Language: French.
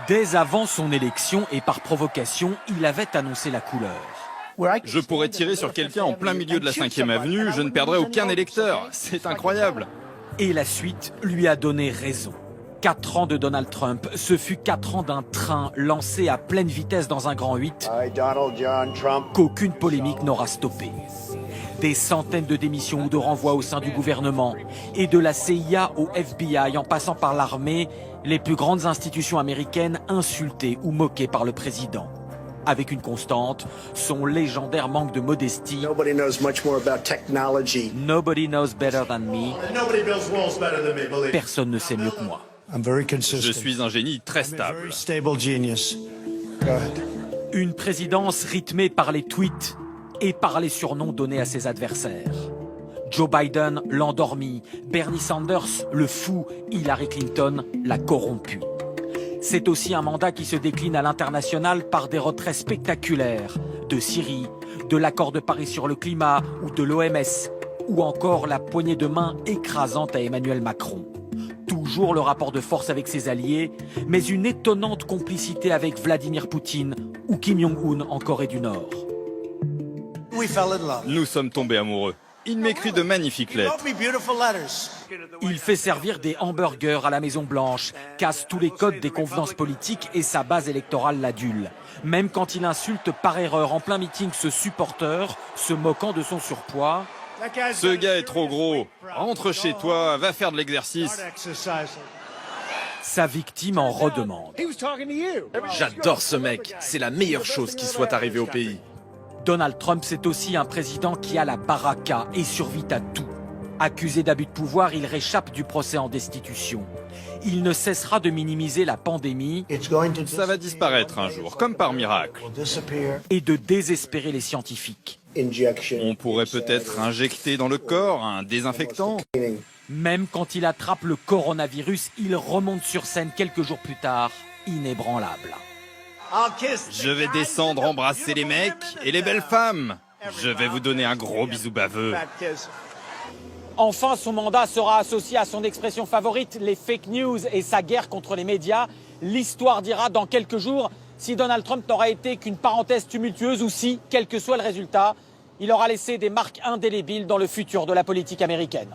Dès avant son élection et par provocation, il avait annoncé la couleur. Je pourrais tirer sur quelqu'un en plein milieu de la 5e avenue, je ne perdrai aucun électeur. C'est incroyable. Et la suite lui a donné raison. 4 ans de Donald Trump, ce fut 4 ans d'un train lancé à pleine vitesse dans un grand 8 qu'aucune polémique n'aura stoppé. Des centaines de démissions ou de renvois au sein du gouvernement et de la CIA au FBI en passant par l'armée, les plus grandes institutions américaines insultées ou moquées par le président. Avec une constante, son légendaire manque de modestie. Nobody knows much more about technology. Nobody knows better than me. Nobody builds walls better than me, believe. Personne ne sait mieux que moi. I'm very consistent. Je suis un génie très stable. Very stable genius. Go ahead. Une présidence rythmée par les tweets et par les surnoms donnés à ses adversaires. Joe Biden, l'endormi, Bernie Sanders, le fou, Hillary Clinton, la corrompue. C'est aussi un mandat qui se décline à l'international par des retraits spectaculaires de Syrie, de l'accord de Paris sur le climat ou de l'OMS, ou encore la poignée de main écrasante à Emmanuel Macron. Toujours le rapport de force avec ses alliés, mais une étonnante complicité avec Vladimir Poutine ou Kim Jong-un en Corée du Nord. Nous sommes tombés amoureux. Il m'écrit de magnifiques lettres. Il fait servir des hamburgers à la Maison-Blanche, casse tous les codes des convenances politiques et sa base électorale l'adule. Même quand il insulte par erreur en plein meeting ce supporter, se moquant de son surpoids. Ce gars est trop gros. Rentre chez toi, va faire de l'exercice. Sa victime en redemande. J'adore ce mec, c'est la meilleure chose qui soit arrivée au pays. Donald Trump, c'est aussi un président qui a la baraka et survit à tout. Accusé d'abus de pouvoir, il réchappe du procès en destitution. Il ne cessera de minimiser la pandémie Ça va disparaître un jour, comme par miracle. et de désespérer les scientifiques. On pourrait peut-être injecter dans le corps un désinfectant. Même quand il attrape le coronavirus, il remonte sur scène quelques jours plus tard, inébranlable. Je vais descendre embrasser les mecs et les belles femmes. Je vais vous donner un gros bisou baveux. Enfin, son mandat sera associé à son expression favorite, les fake news et sa guerre contre les médias. L'histoire dira dans quelques jours si Donald Trump n'aura été qu'une parenthèse tumultueuse ou si, quel que soit le résultat, il aura laissé des marques indélébiles dans le futur de la politique américaine.